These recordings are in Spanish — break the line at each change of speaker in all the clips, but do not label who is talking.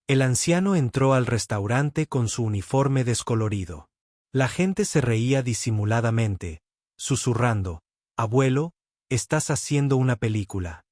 El anciano entró al restaurante con su uniforme descolorido. La gente se reía disimuladamente, susurrando: «Abuelo, estás haciendo una película».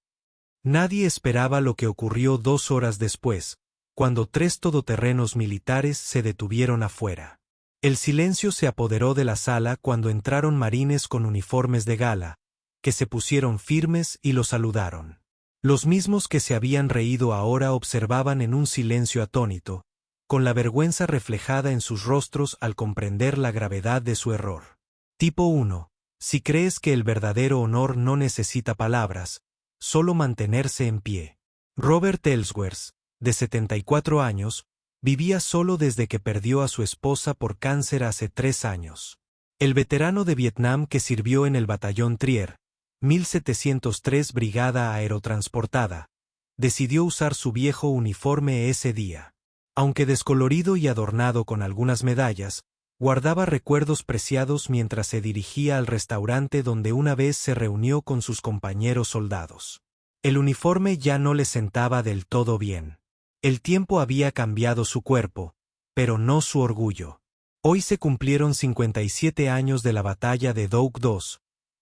Nadie esperaba lo que ocurrió 2 horas después, cuando 3 todoterrenos militares se detuvieron afuera. El silencio se apoderó de la sala cuando entraron marines con uniformes de gala, que se pusieron firmes y lo saludaron. Los mismos que se habían reído ahora observaban en un silencio atónito, con la vergüenza reflejada en sus rostros al comprender la gravedad de su error. Tipo 1. Si crees que el verdadero honor no necesita palabras, solo mantenerse en pie. Robert Ellsworth, de 74 años, vivía solo desde que perdió a su esposa por cáncer hace 3 años. El veterano de Vietnam que sirvió en el batallón Trier, 1703 Brigada Aerotransportada, decidió usar su viejo uniforme ese día. Aunque descolorido y adornado con algunas medallas, guardaba recuerdos preciados mientras se dirigía al restaurante donde una vez se reunió con sus compañeros soldados. El uniforme ya no le sentaba del todo bien. El tiempo había cambiado su cuerpo, pero no su orgullo. Hoy se cumplieron 57 años de la batalla de Doug II,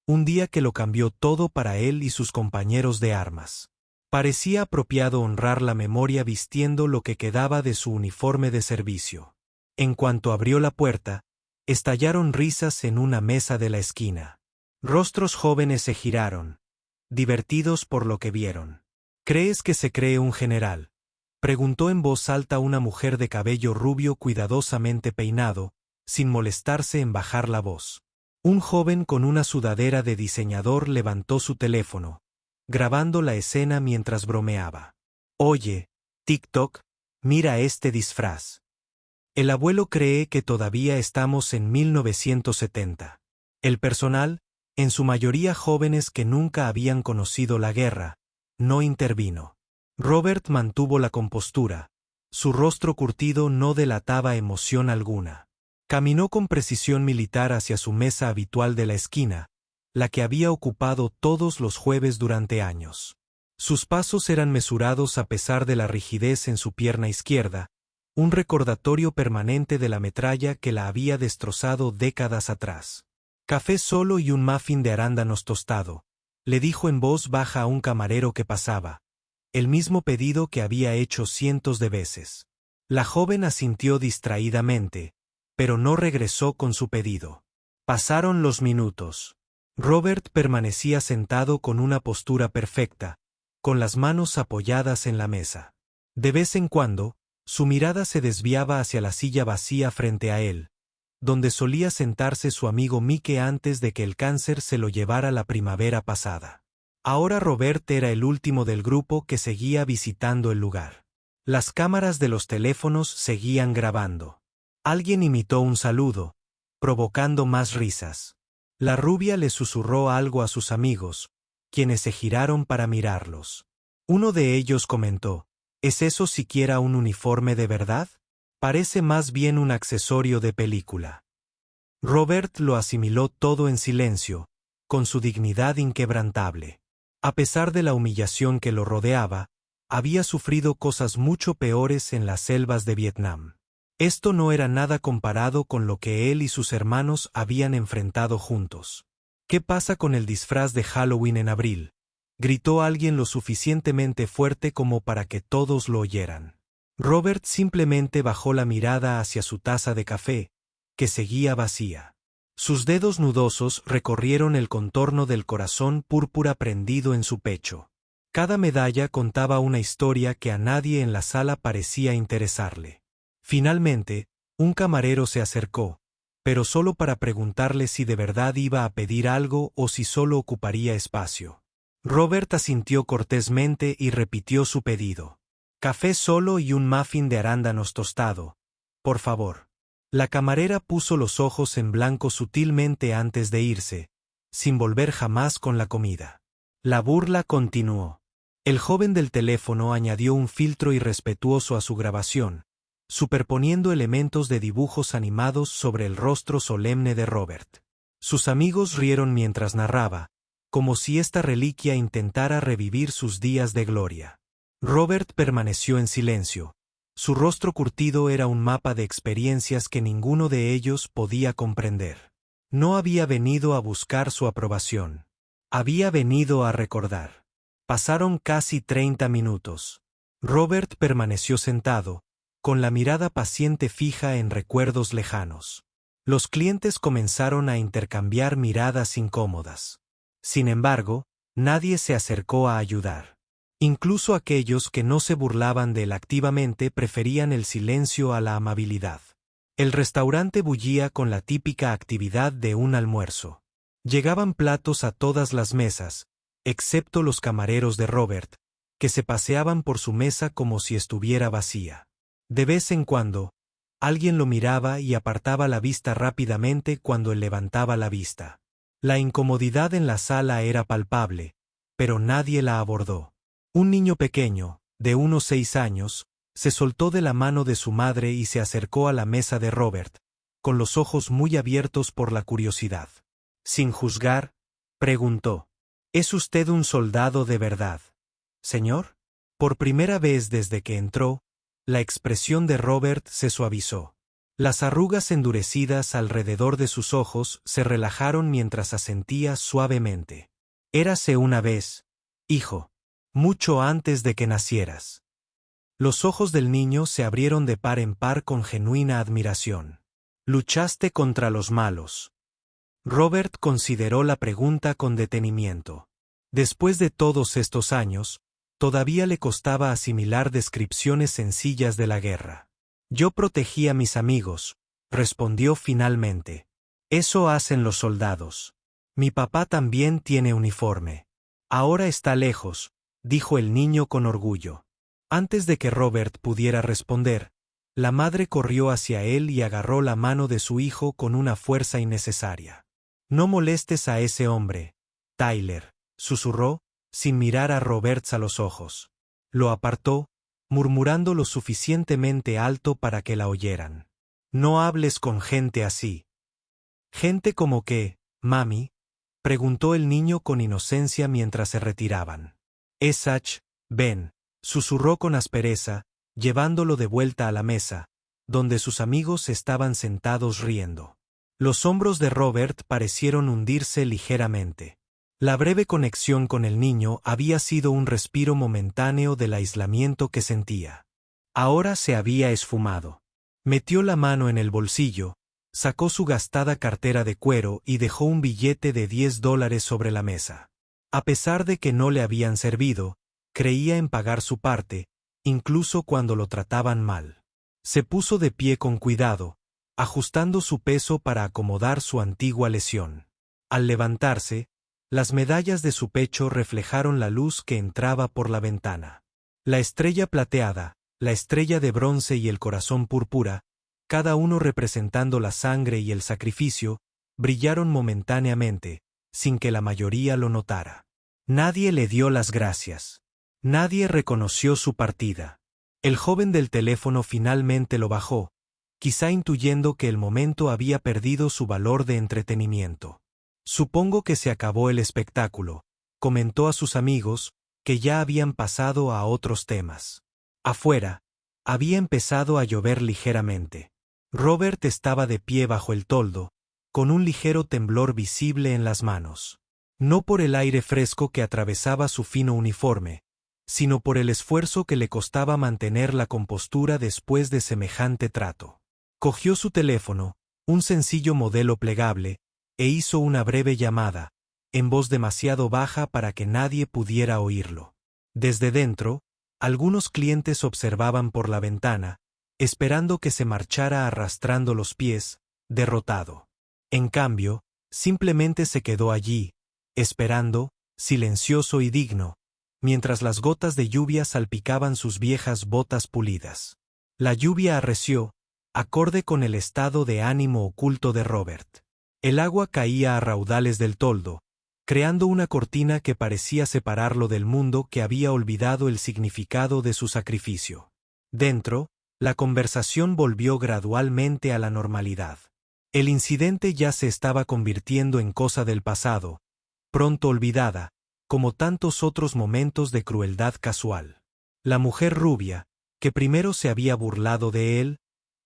un día que lo cambió todo para él y sus compañeros de armas. Parecía apropiado honrar la memoria vistiendo lo que quedaba de su uniforme de servicio. En cuanto abrió la puerta, estallaron risas en una mesa de la esquina. Rostros jóvenes se giraron, divertidos por lo que vieron. ¿Crees que se cree un general?, preguntó en voz alta una mujer de cabello rubio cuidadosamente peinado, sin molestarse en bajar la voz. Un joven con una sudadera de diseñador levantó su teléfono, grabando la escena mientras bromeaba. «Oye, TikTok, mira este disfraz». El abuelo cree que todavía estamos en 1970. El personal, en su mayoría jóvenes que nunca habían conocido la guerra, no intervino. Robert mantuvo la compostura. Su rostro curtido no delataba emoción alguna. Caminó con precisión militar hacia su mesa habitual de la esquina, la que había ocupado todos los jueves durante años. Sus pasos eran mesurados a pesar de la rigidez en su pierna izquierda, un recordatorio permanente de la metralla que la había destrozado décadas atrás. «Café solo y un muffin de arándanos tostado», le dijo en voz baja a un camarero que pasaba, el mismo pedido que había hecho cientos de veces. La joven asintió distraídamente, pero no regresó con su pedido. Pasaron los minutos. Robert permanecía sentado con una postura perfecta, con las manos apoyadas en la mesa. De vez en cuando, su mirada se desviaba hacia la silla vacía frente a él, donde solía sentarse su amigo Mike antes de que el cáncer se lo llevara la primavera pasada. Ahora Robert era el último del grupo que seguía visitando el lugar. Las cámaras de los teléfonos seguían grabando. Alguien imitó un saludo, provocando más risas. La rubia le susurró algo a sus amigos, quienes se giraron para mirarlos. Uno de ellos comentó: ¿Es eso siquiera un uniforme de verdad? Parece más bien un accesorio de película. Robert lo asimiló todo en silencio, con su dignidad inquebrantable. A pesar de la humillación que lo rodeaba, había sufrido cosas mucho peores en las selvas de Vietnam. Esto no era nada comparado con lo que él y sus hermanos habían enfrentado juntos. «¿Qué pasa con el disfraz de Halloween en abril?», gritó alguien lo suficientemente fuerte como para que todos lo oyeran. Robert simplemente bajó la mirada hacia su taza de café, que seguía vacía. Sus dedos nudosos recorrieron el contorno del corazón púrpura prendido en su pecho. Cada medalla contaba una historia que a nadie en la sala parecía interesarle. Finalmente, un camarero se acercó, pero solo para preguntarle si de verdad iba a pedir algo o si solo ocuparía espacio. Robert asintió cortésmente y repitió su pedido. «Café solo y un muffin de arándanos tostado, por favor». La camarera puso los ojos en blanco sutilmente antes de irse, sin volver jamás con la comida. La burla continuó. El joven del teléfono añadió un filtro irrespetuoso a su grabación, superponiendo elementos de dibujos animados sobre el rostro solemne de Robert. Sus amigos rieron mientras narraba, como si esta reliquia intentara revivir sus días de gloria. Robert permaneció en silencio, Su rostro curtido era un mapa de experiencias que ninguno de ellos podía comprender. No había venido a buscar su aprobación. Había venido a recordar. Pasaron casi 30 minutos. Robert permaneció sentado, con la mirada paciente fija en recuerdos lejanos. Los clientes comenzaron a intercambiar miradas incómodas. Sin embargo, nadie se acercó a ayudar. Incluso aquellos que no se burlaban de él activamente preferían el silencio a la amabilidad. El restaurante bullía con la típica actividad de un almuerzo. Llegaban platos a todas las mesas, excepto los camareros de Robert, que se paseaban por su mesa como si estuviera vacía. De vez en cuando, alguien lo miraba y apartaba la vista rápidamente cuando él levantaba la vista. La incomodidad en la sala era palpable, pero nadie la abordó. Un niño pequeño, de unos 6 años, se soltó de la mano de su madre y se acercó a la mesa de Robert, con los ojos muy abiertos por la curiosidad. Sin juzgar, preguntó: ¿Es usted un soldado de verdad, señor? Por primera vez desde que entró, la expresión de Robert se suavizó. Las arrugas endurecidas alrededor de sus ojos se relajaron mientras asentía suavemente. Érase una vez, hijo. Mucho antes de que nacieras. Los ojos del niño se abrieron de par en par con genuina admiración. Luchaste contra los malos. Robert consideró la pregunta con detenimiento. Después de todos estos años, todavía le costaba asimilar descripciones sencillas de la guerra. Yo protegí a mis amigos, respondió finalmente. Eso hacen los soldados. Mi papá también tiene uniforme. Ahora está lejos, dijo el niño con orgullo. Antes de que Robert pudiera responder, la madre corrió hacia él y agarró la mano de su hijo con una fuerza innecesaria. No molestes a ese hombre, Tyler, susurró, sin mirar a Roberts a los ojos. Lo apartó, murmurando lo suficientemente alto para que la oyeran. No hables con gente así. ¿Gente como qué, mami? Preguntó el niño con inocencia mientras se retiraban. Esach, ven, susurró con aspereza, llevándolo de vuelta a la mesa, donde sus amigos estaban sentados riendo. Los hombros de Robert parecieron hundirse ligeramente. La breve conexión con el niño había sido un respiro momentáneo del aislamiento que sentía. Ahora se había esfumado. Metió la mano en el bolsillo, sacó su gastada cartera de cuero y dejó un billete de $10 sobre la mesa. A pesar de que no le habían servido, creía en pagar su parte, incluso cuando lo trataban mal. Se puso de pie con cuidado, ajustando su peso para acomodar su antigua lesión. Al levantarse, las medallas de su pecho reflejaron la luz que entraba por la ventana. La estrella plateada, la estrella de bronce y el corazón púrpura, cada uno representando la sangre y el sacrificio, brillaron momentáneamente, sin que la mayoría lo notara. Nadie le dio las gracias. Nadie reconoció su partida. El joven del teléfono finalmente lo bajó, quizá intuyendo que el momento había perdido su valor de entretenimiento. Supongo que se acabó el espectáculo, comentó a sus amigos, que ya habían pasado a otros temas. Afuera, había empezado a llover ligeramente. Robert estaba de pie bajo el toldo, con un ligero temblor visible en las manos. No por el aire fresco que atravesaba su fino uniforme, sino por el esfuerzo que le costaba mantener la compostura después de semejante trato. Cogió su teléfono, un sencillo modelo plegable, e hizo una breve llamada, en voz demasiado baja para que nadie pudiera oírlo. Desde dentro, algunos clientes observaban por la ventana, esperando que se marchara arrastrando los pies, derrotado. En cambio, simplemente se quedó allí, esperando, silencioso y digno, mientras las gotas de lluvia salpicaban sus viejas botas pulidas. La lluvia arreció, acorde con el estado de ánimo oculto de Robert. El agua caía a raudales del toldo, creando una cortina que parecía separarlo del mundo que había olvidado el significado de su sacrificio. Dentro, la conversación volvió gradualmente a la normalidad. El incidente ya se estaba convirtiendo en cosa del pasado, pronto olvidada, como tantos otros momentos de crueldad casual. La mujer rubia, que primero se había burlado de él,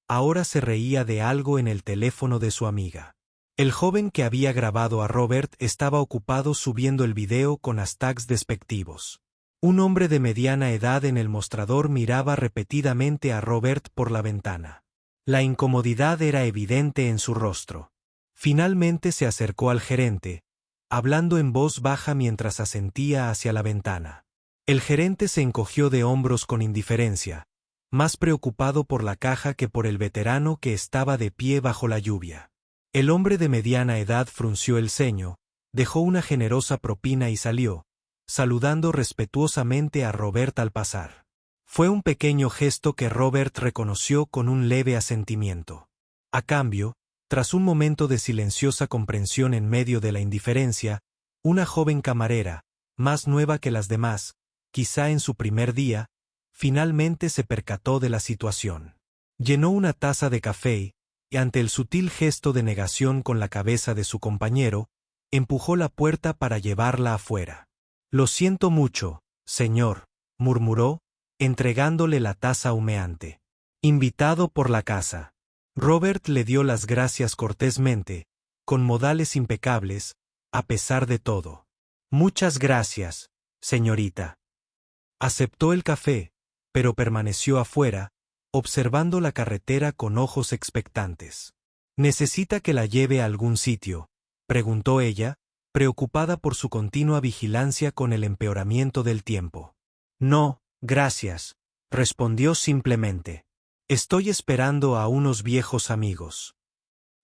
ahora se reía de algo en el teléfono de su amiga. El joven que había grabado a Robert estaba ocupado subiendo el video con hashtags despectivos. Un hombre de mediana edad en el mostrador miraba repetidamente a Robert por la ventana. La incomodidad era evidente en su rostro. Finalmente se acercó al gerente, hablando en voz baja mientras asentía hacia la ventana. El gerente se encogió de hombros con indiferencia, más preocupado por la caja que por el veterano que estaba de pie bajo la lluvia. El hombre de mediana edad frunció el ceño, dejó una generosa propina y salió, saludando respetuosamente a Robert al pasar. Fue un pequeño gesto que Robert reconoció con un leve asentimiento. A cambio, tras un momento de silenciosa comprensión en medio de la indiferencia, una joven camarera, más nueva que las demás, quizá en su primer día, finalmente se percató de la situación. Llenó una taza de café y, ante el sutil gesto de negación con la cabeza de su compañero, empujó la puerta para llevarla afuera. «Lo siento mucho, señor», murmuró, entregándole la taza humeante. Invitado por la casa. Robert le dio las gracias cortésmente, con modales impecables, a pesar de todo. «Muchas gracias, señorita». Aceptó el café, pero permaneció afuera, observando la carretera con ojos expectantes. «¿Necesita que la lleve a algún sitio?», preguntó ella, preocupada por su continua vigilancia con el empeoramiento del tiempo. «No, gracias», respondió simplemente. «Estoy esperando a unos viejos amigos».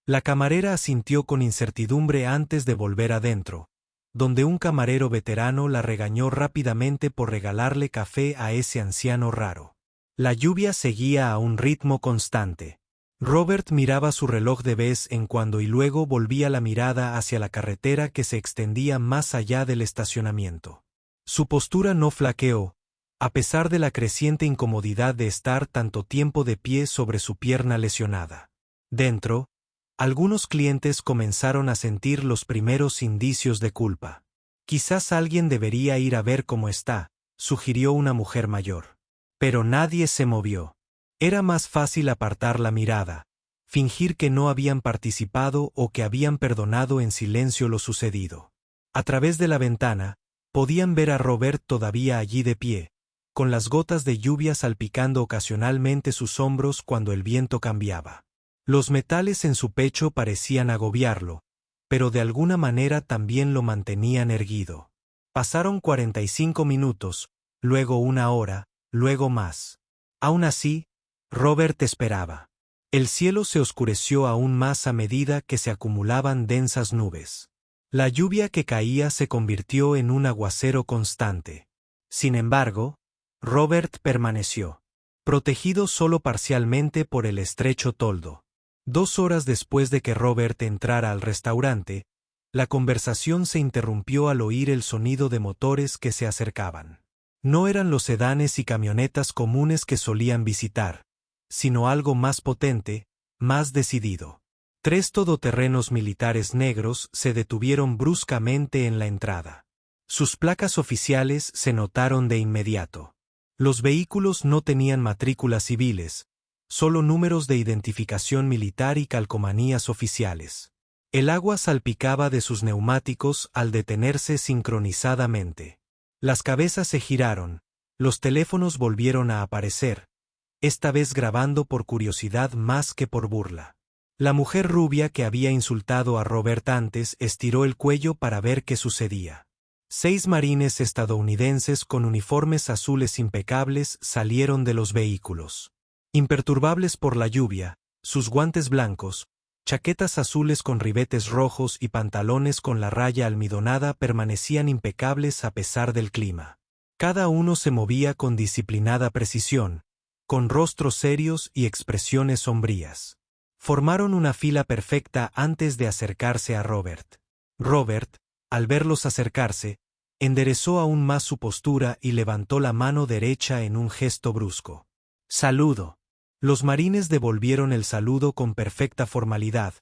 La camarera asintió con incertidumbre antes de volver adentro, donde un camarero veterano la regañó rápidamente por regalarle café a ese anciano raro. La lluvia seguía a un ritmo constante. Robert miraba su reloj de vez en cuando y luego volvía la mirada hacia la carretera que se extendía más allá del estacionamiento. Su postura no flaqueó, a pesar de la creciente incomodidad de estar tanto tiempo de pie sobre su pierna lesionada. Dentro, algunos clientes comenzaron a sentir los primeros indicios de culpa. «Quizás alguien debería ir a ver cómo está», sugirió una mujer mayor. Pero nadie se movió. Era más fácil apartar la mirada, fingir que no habían participado o que habían perdonado en silencio lo sucedido. A través de la ventana, podían ver a Robert todavía allí de pie, con las gotas de lluvia salpicando ocasionalmente sus hombros cuando el viento cambiaba. Los metales en su pecho parecían agobiarlo, pero de alguna manera también lo mantenían erguido. Pasaron 45 minutos, luego una hora, luego más. Aún así, Robert esperaba. El cielo se oscureció aún más a medida que se acumulaban densas nubes. La lluvia que caía se convirtió en un aguacero constante. Sin embargo, Robert permaneció, protegido solo parcialmente por el estrecho toldo. 2 horas después de que Robert entrara al restaurante, la conversación se interrumpió al oír el sonido de motores que se acercaban. No eran los sedanes y camionetas comunes que solían visitar, sino algo más potente, más decidido. 3 todoterrenos militares negros se detuvieron bruscamente en la entrada. Sus placas oficiales se notaron de inmediato. Los vehículos no tenían matrículas civiles, solo números de identificación militar y calcomanías oficiales. El agua salpicaba de sus neumáticos al detenerse sincronizadamente. Las cabezas se giraron, los teléfonos volvieron a aparecer, esta vez grabando por curiosidad más que por burla. La mujer rubia que había insultado a Robert antes estiró el cuello para ver qué sucedía. 6 marines estadounidenses con uniformes azules impecables salieron de los vehículos. Imperturbables por la lluvia, sus guantes blancos, chaquetas azules con ribetes rojos y pantalones con la raya almidonada permanecían impecables a pesar del clima. Cada uno se movía con disciplinada precisión, con rostros serios y expresiones sombrías. Formaron una fila perfecta antes de acercarse a Robert. Robert, al verlos acercarse, enderezó aún más su postura y levantó la mano derecha en un gesto brusco. «Saludo». Los marines devolvieron el saludo con perfecta formalidad,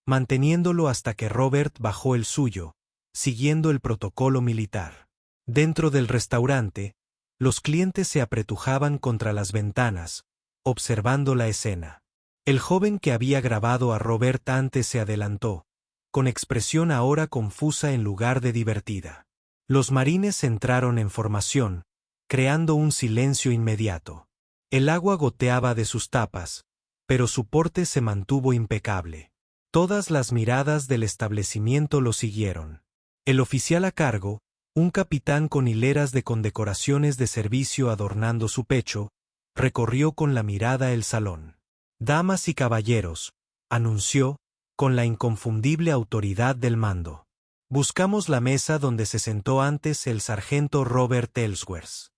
manteniéndolo hasta que Robert bajó el suyo, siguiendo el protocolo militar. Dentro del restaurante, Los clientes se apretujaban contra las ventanas, observando la escena. El joven que había grabado a Robert antes se adelantó, con expresión ahora confusa en lugar de divertida. Los marines entraron en formación, creando un silencio inmediato. El agua goteaba de sus tapas, pero su porte se mantuvo impecable. Todas las miradas del establecimiento lo siguieron. El oficial a cargo, un capitán con hileras de condecoraciones de servicio adornando su pecho, recorrió con la mirada el salón. «Damas y caballeros», anunció, con la inconfundible autoridad del mando. «Buscamos la mesa donde se sentó antes el sargento Robert Ellsworth».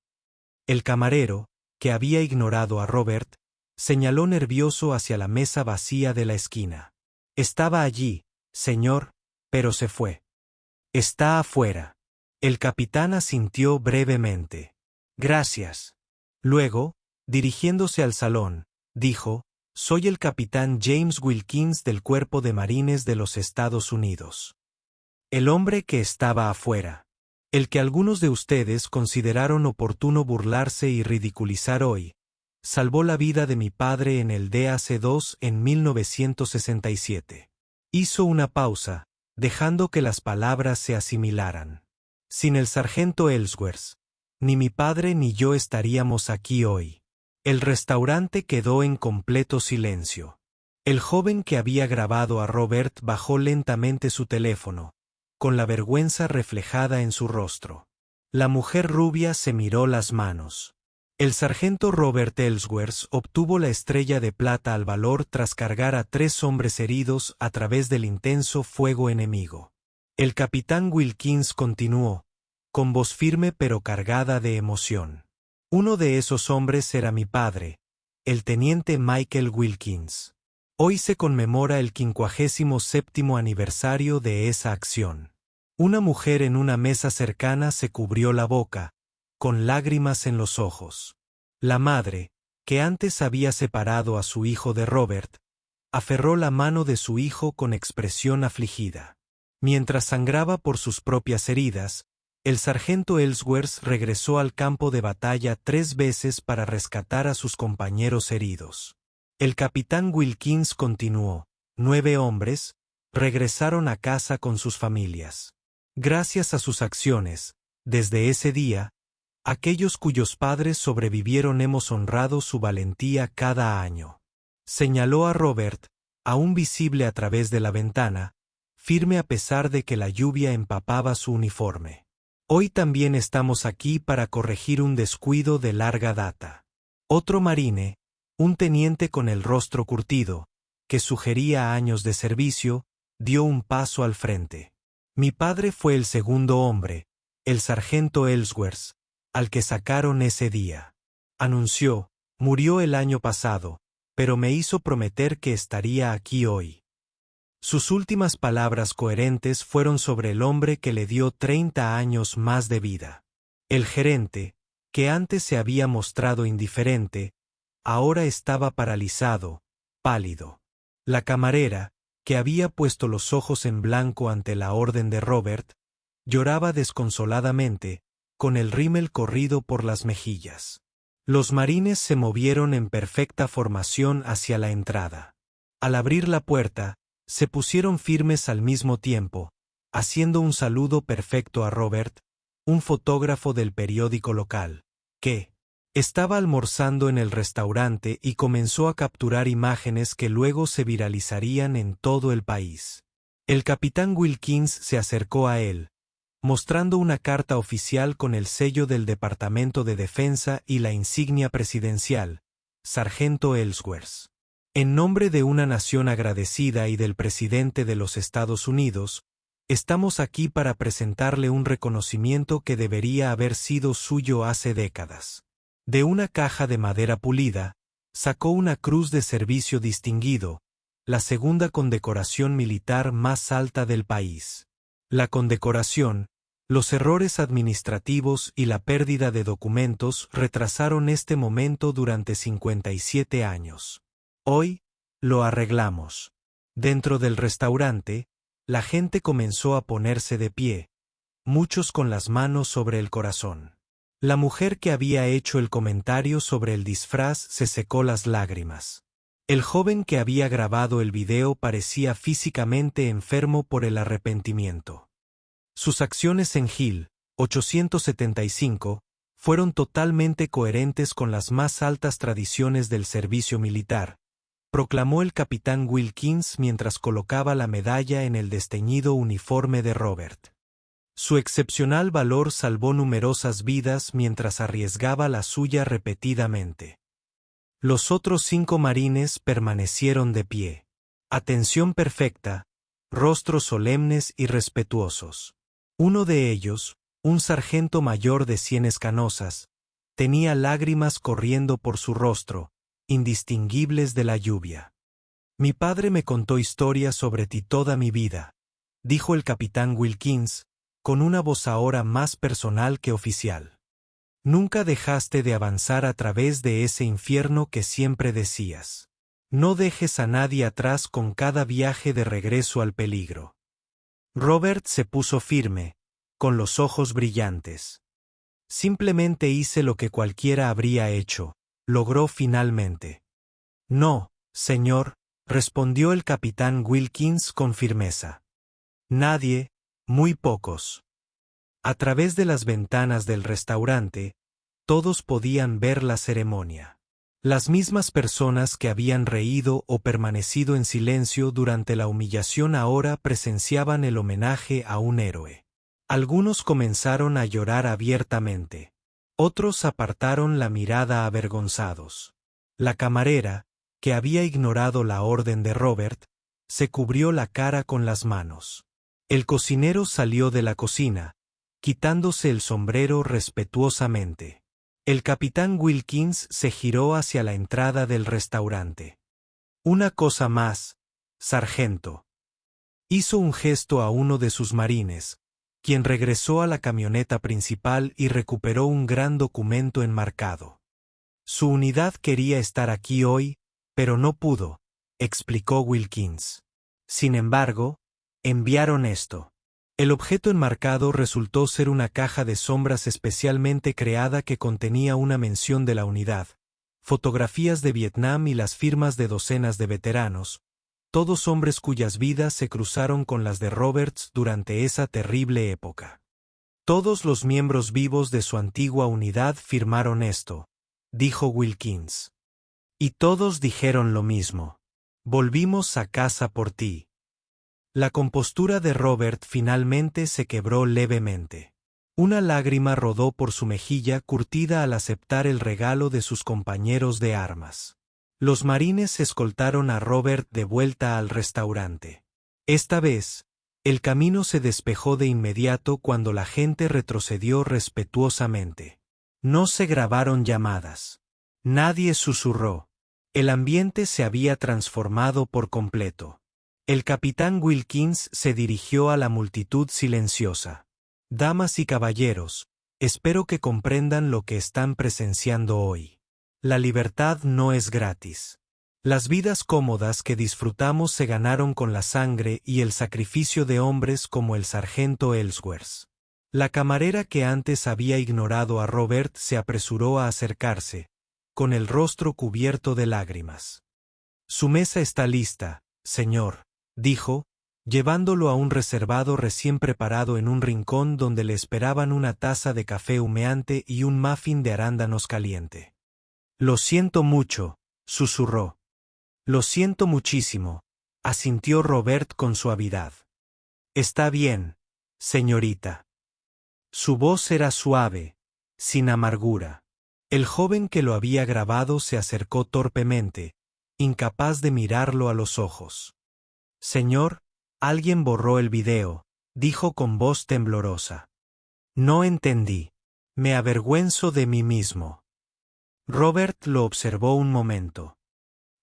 El camarero, que había ignorado a Robert, señaló nervioso hacia la mesa vacía de la esquina. «Estaba allí, señor, pero se fue». «Está afuera». El capitán asintió brevemente. «Gracias». Luego, dirigiéndose al salón, dijo: «Soy el capitán James Wilkins del Cuerpo de Marines de los Estados Unidos. El hombre que estaba afuera. El que algunos de ustedes consideraron oportuno burlarse y ridiculizar hoy, salvó la vida de mi padre en el DAC-2 en 1967. Hizo una pausa, dejando que las palabras se asimilaran. Sin el sargento Ellsworth, ni mi padre ni yo estaríamos aquí hoy. El restaurante quedó en completo silencio. El joven que había grabado a Robert bajó lentamente su teléfono, con la vergüenza reflejada en su rostro. La mujer rubia se miró las manos. El sargento Robert Ellsworth obtuvo la estrella de plata al valor tras cargar a 3 hombres heridos a través del intenso fuego enemigo. El capitán Wilkins continuó, con voz firme pero cargada de emoción. Uno de esos hombres era mi padre, el teniente Michael Wilkins. Hoy se conmemora el 57º aniversario de esa acción. Una mujer en una mesa cercana se cubrió la boca, con lágrimas en los ojos. La madre, que antes había separado a su hijo de Robert, aferró la mano de su hijo con expresión afligida. Mientras sangraba por sus propias heridas, el sargento Ellsworth regresó al campo de batalla 3 veces para rescatar a sus compañeros heridos. El capitán Wilkins continuó: 9 hombres regresaron a casa con sus familias. Gracias a sus acciones, desde ese día, aquellos cuyos padres sobrevivieron hemos honrado su valentía cada año. Señaló a Robert, aún visible a través de la ventana, firme a pesar de que la lluvia empapaba su uniforme. Hoy también estamos aquí para corregir un descuido de larga data. Otro marine, un teniente con el rostro curtido, que sugería años de servicio, dio un paso al frente. Mi padre fue el segundo hombre, el sargento Ellsworth, al que sacaron ese día. Anunció: murió el año pasado, pero me hizo prometer que estaría aquí hoy. Sus últimas palabras coherentes fueron sobre el hombre que le dio 30 años más de vida. El gerente, que antes se había mostrado indiferente, ahora estaba paralizado, pálido. La camarera, que había puesto los ojos en blanco ante la orden de Robert, lloraba desconsoladamente, con el rímel corrido por las mejillas. Los marines se movieron en perfecta formación hacia la entrada. Al abrir la puerta, se pusieron firmes al mismo tiempo, haciendo un saludo perfecto a Robert, un fotógrafo del periódico local, que estaba almorzando en el restaurante y comenzó a capturar imágenes que luego se viralizarían en todo el país. El capitán Wilkins se acercó a él, mostrando una carta oficial con el sello del Departamento de Defensa y la insignia presidencial, Sargento Ellsworth. En nombre de una nación agradecida y del presidente de los Estados Unidos, estamos aquí para presentarle un reconocimiento que debería haber sido suyo hace décadas. De una caja de madera pulida, sacó una cruz de servicio distinguido, la segunda condecoración militar más alta del país. La condecoración, los errores administrativos y la pérdida de documentos retrasaron este momento durante 57 años. Hoy, lo arreglamos. Dentro del restaurante, la gente comenzó a ponerse de pie, muchos con las manos sobre el corazón. La mujer que había hecho el comentario sobre el disfraz se secó las lágrimas. El joven que había grabado el video parecía físicamente enfermo por el arrepentimiento. Sus acciones en Hill 875 fueron totalmente coherentes con las más altas tradiciones del servicio militar, proclamó el capitán Wilkins mientras colocaba la medalla en el desteñido uniforme de Robert. Su excepcional valor salvó numerosas vidas mientras arriesgaba la suya repetidamente. Los otros 5 marines permanecieron de pie. Atención perfecta, rostros solemnes y respetuosos. Uno de ellos, un sargento mayor de sienes canosas, tenía lágrimas corriendo por su rostro, indistinguibles de la lluvia. Mi padre me contó historias sobre ti toda mi vida, dijo el capitán Wilkins, con una voz ahora más personal que oficial. Nunca dejaste de avanzar a través de ese infierno que siempre decías. No dejes a nadie atrás con cada viaje de regreso al peligro. Robert se puso firme, con los ojos brillantes. Simplemente hice lo que cualquiera habría hecho, logró finalmente. No, señor, respondió el capitán Wilkins con firmeza. Nadie, muy pocos. A través de las ventanas del restaurante, todos podían ver la ceremonia. Las mismas personas que habían reído o permanecido en silencio durante la humillación ahora presenciaban el homenaje a un héroe. Algunos comenzaron a llorar abiertamente. Otros apartaron la mirada avergonzados. La camarera, que había ignorado la orden de Robert, se cubrió la cara con las manos. El cocinero salió de la cocina, quitándose el sombrero respetuosamente. El capitán Wilkins se giró hacia la entrada del restaurante. Una cosa más, sargento. Hizo un gesto a uno de sus marines, quien regresó a la camioneta principal y recuperó un gran documento enmarcado. Su unidad quería estar aquí hoy, pero no pudo, explicó Wilkins. Sin embargo, enviaron esto. El objeto enmarcado resultó ser una caja de sombras especialmente creada que contenía una mención de la unidad, fotografías de Vietnam y las firmas de docenas de veteranos, todos hombres cuyas vidas se cruzaron con las de Roberts durante esa terrible época. Todos los miembros vivos de su antigua unidad firmaron esto, dijo Wilkins. Y todos dijeron lo mismo. Volvimos a casa por ti. La compostura de Robert finalmente se quebró levemente. Una lágrima rodó por su mejilla curtida al aceptar el regalo de sus compañeros de armas. Los marines escoltaron a Robert de vuelta al restaurante. Esta vez, el camino se despejó de inmediato cuando la gente retrocedió respetuosamente. No se grabaron llamadas. Nadie susurró. El ambiente se había transformado por completo. El capitán Wilkins se dirigió a la multitud silenciosa. Damas y caballeros, espero que comprendan lo que están presenciando hoy. La libertad no es gratis. Las vidas cómodas que disfrutamos se ganaron con la sangre y el sacrificio de hombres como el sargento Ellsworth. La camarera que antes había ignorado a Robert se apresuró a acercarse, con el rostro cubierto de lágrimas. Su mesa está lista, señor, dijo, llevándolo a un reservado recién preparado en un rincón donde le esperaban una taza de café humeante y un muffin de arándanos caliente. Lo siento mucho, susurró. Lo siento muchísimo, asintió Robert con suavidad. Está bien, señorita. Su voz era suave, sin amargura. El joven que lo había grabado se acercó torpemente, incapaz de mirarlo a los ojos. Señor, alguien borró el video, dijo con voz temblorosa. No entendí. Me avergüenzo de mí mismo. Robert lo observó un momento.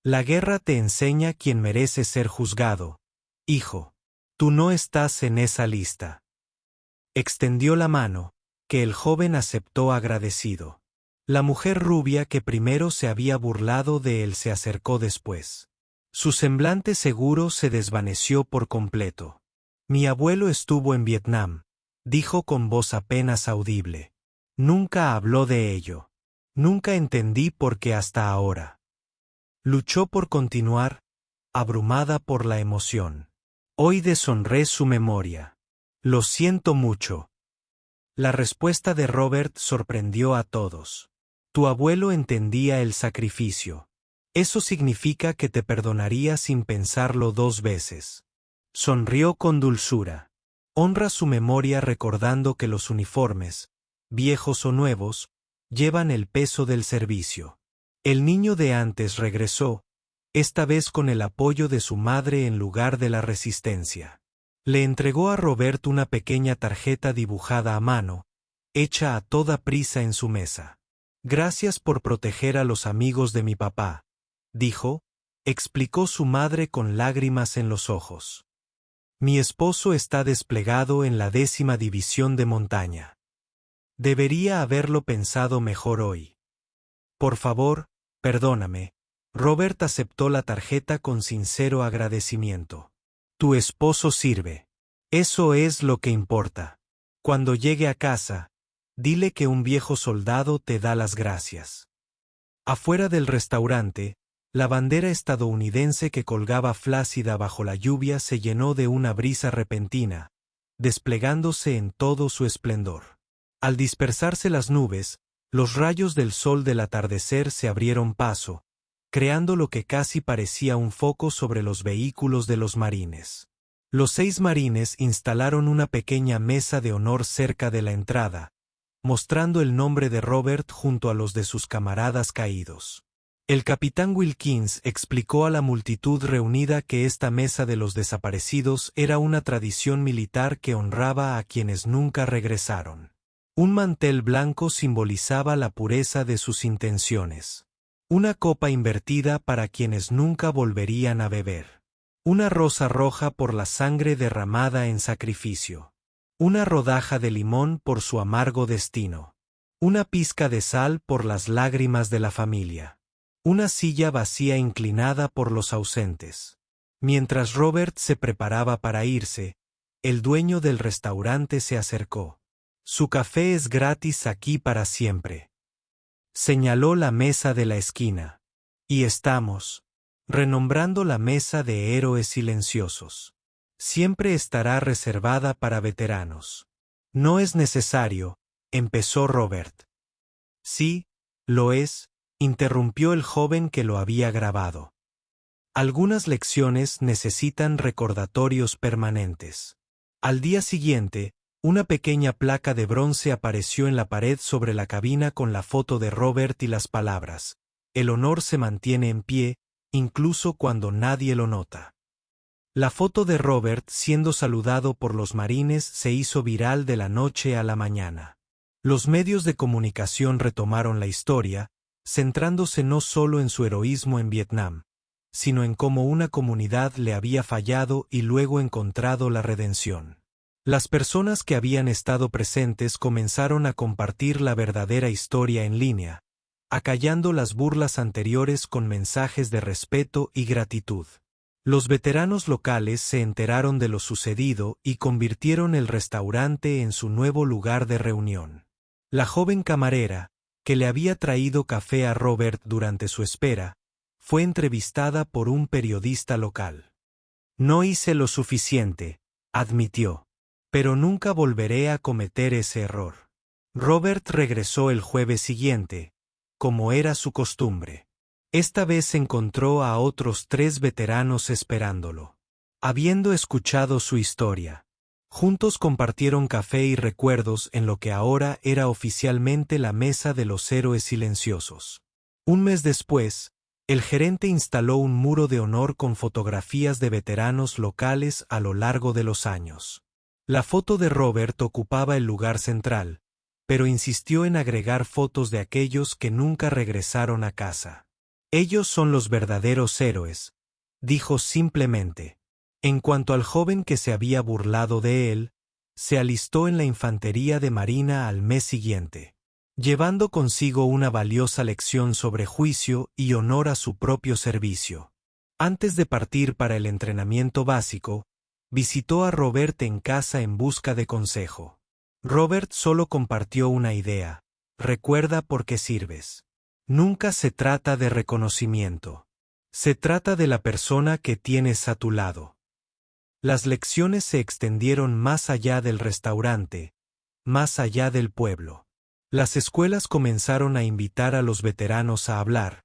La guerra te enseña quién merece ser juzgado. Hijo, tú no estás en esa lista. Extendió la mano, que el joven aceptó agradecido. La mujer rubia que primero se había burlado de él se acercó después. Su semblante seguro se desvaneció por completo. Mi abuelo estuvo en Vietnam, dijo con voz apenas audible. Nunca habló de ello. Nunca entendí por qué hasta ahora. Luchó por continuar, abrumada por la emoción. Hoy deshonré su memoria. Lo siento mucho. La respuesta de Robert sorprendió a todos. Tu abuelo entendía el sacrificio. Eso significa que te perdonaría sin pensarlo 2 veces. Sonrió con dulzura. Honra su memoria recordando que los uniformes, viejos o nuevos, llevan el peso del servicio. El niño de antes regresó, esta vez con el apoyo de su madre en lugar de la resistencia. Le entregó a Robert una pequeña tarjeta dibujada a mano, hecha a toda prisa en su mesa. Gracias por proteger a los amigos de mi papá, dijo, explicó su madre con lágrimas en los ojos. Mi esposo está desplegado en la 10ª división de montaña. Debería haberlo pensado mejor hoy. Por favor, perdóname. Robert aceptó la tarjeta con sincero agradecimiento. Tu esposo sirve. Eso es lo que importa. Cuando llegue a casa, dile que un viejo soldado te da las gracias. Afuera del restaurante, la bandera estadounidense que colgaba flácida bajo la lluvia se llenó de una brisa repentina, desplegándose en todo su esplendor. Al dispersarse las nubes, los rayos del sol del atardecer se abrieron paso, creando lo que casi parecía un foco sobre los vehículos de los marines. Los 6 marines instalaron una pequeña mesa de honor cerca de la entrada, mostrando el nombre de Robert junto a los de sus camaradas caídos. El capitán Wilkins explicó a la multitud reunida que esta mesa de los desaparecidos era una tradición militar que honraba a quienes nunca regresaron. Un mantel blanco simbolizaba la pureza de sus intenciones. Una copa invertida para quienes nunca volverían a beber. Una rosa roja por la sangre derramada en sacrificio. Una rodaja de limón por su amargo destino. Una pizca de sal por las lágrimas de la familia. Una silla vacía inclinada por los ausentes. Mientras Robert se preparaba para irse, el dueño del restaurante se acercó. Su café es gratis aquí para siempre. Señaló la mesa de la esquina. Y estamos renombrando la mesa de héroes silenciosos. Siempre estará reservada para veteranos. No es necesario, empezó Robert. Sí, lo es, interrumpió el joven que lo había grabado. Algunas lecciones necesitan recordatorios permanentes. Al día siguiente, una pequeña placa de bronce apareció en la pared sobre la cabina con la foto de Robert y las palabras: el honor se mantiene en pie, incluso cuando nadie lo nota. La foto de Robert siendo saludado por los marines se hizo viral de la noche a la mañana. Los medios de comunicación retomaron la historia, centrándose no solo en su heroísmo en Vietnam, sino en cómo una comunidad le había fallado y luego encontrado la redención. Las personas que habían estado presentes comenzaron a compartir la verdadera historia en línea, acallando las burlas anteriores con mensajes de respeto y gratitud. Los veteranos locales se enteraron de lo sucedido y convirtieron el restaurante en su nuevo lugar de reunión. La joven camarera, que le había traído café a Robert durante su espera, fue entrevistada por un periodista local. No hice lo suficiente, admitió. Pero nunca volveré a cometer ese error. Robert regresó el jueves siguiente, como era su costumbre. Esta vez encontró a otros 3 veteranos esperándolo. Habiendo escuchado su historia, juntos compartieron café y recuerdos en lo que ahora era oficialmente la Mesa de los Héroes Silenciosos. Un mes después, el gerente instaló un muro de honor con fotografías de veteranos locales a lo largo de los años. La foto de Robert ocupaba el lugar central, pero insistió en agregar fotos de aquellos que nunca regresaron a casa. Ellos son los verdaderos héroes, dijo simplemente. En cuanto al joven que se había burlado de él, se alistó en la infantería de marina al mes siguiente, llevando consigo una valiosa lección sobre juicio y honor a su propio servicio. Antes de partir para el entrenamiento básico, visitó a Robert en casa en busca de consejo. Robert solo compartió una idea: recuerda por qué sirves. Nunca se trata de reconocimiento. Se trata de la persona que tienes a tu lado. Las lecciones se extendieron más allá del restaurante, más allá del pueblo. Las escuelas comenzaron a invitar a los veteranos a hablar,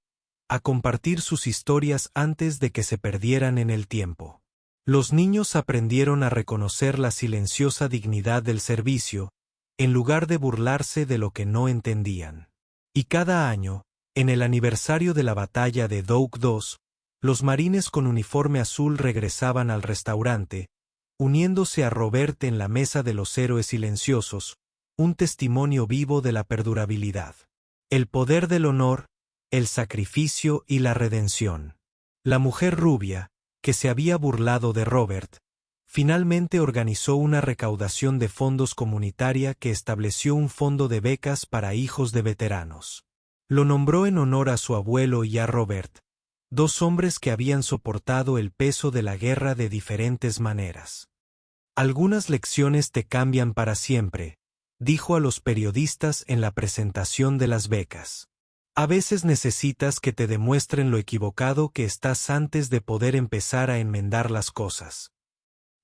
a compartir sus historias antes de que se perdieran en el tiempo. Los niños aprendieron a reconocer la silenciosa dignidad del servicio, en lugar de burlarse de lo que no entendían. Y cada año, en el aniversario de la batalla de Douk II, los marines con uniforme azul regresaban al restaurante, uniéndose a Robert en la mesa de los héroes silenciosos, un testimonio vivo de la perdurabilidad. El poder del honor, el sacrificio y la redención. La mujer rubia, que se había burlado de Robert, finalmente organizó una recaudación de fondos comunitaria que estableció un fondo de becas para hijos de veteranos. Lo nombró en honor a su abuelo y a Robert, dos hombres que habían soportado el peso de la guerra de diferentes maneras. Algunas lecciones te cambian para siempre, dijo a los periodistas en la presentación de las becas. A veces necesitas que te demuestren lo equivocado que estás antes de poder empezar a enmendar las cosas.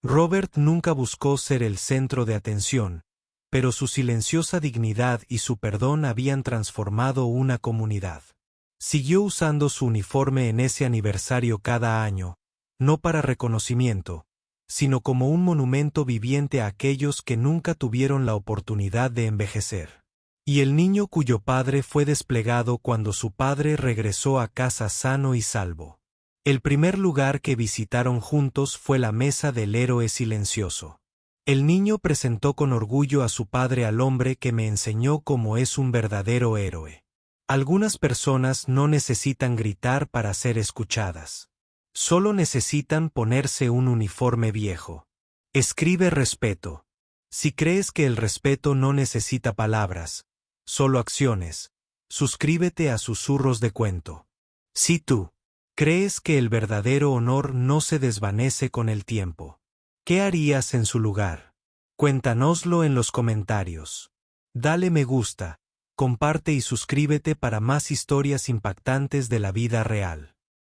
Robert nunca buscó ser el centro de atención, pero su silenciosa dignidad y su perdón habían transformado una comunidad. Siguió usando su uniforme en ese aniversario cada año, no para reconocimiento, sino como un monumento viviente a aquellos que nunca tuvieron la oportunidad de envejecer. Y el niño cuyo padre fue desplegado cuando su padre regresó a casa sano y salvo. El primer lugar que visitaron juntos fue la mesa del héroe silencioso. El niño presentó con orgullo a su padre al hombre que me enseñó cómo es un verdadero héroe. Algunas personas no necesitan gritar para ser escuchadas. Solo necesitan ponerse un uniforme viejo. Escribe respeto. Si crees que el respeto no necesita palabras, solo acciones, suscríbete a Susurros de Cuento. Si tú crees que el verdadero honor no se desvanece con el tiempo, ¿qué harías en su lugar? Cuéntanoslo en los comentarios. Dale me gusta, comparte y suscríbete para más historias impactantes de la vida real.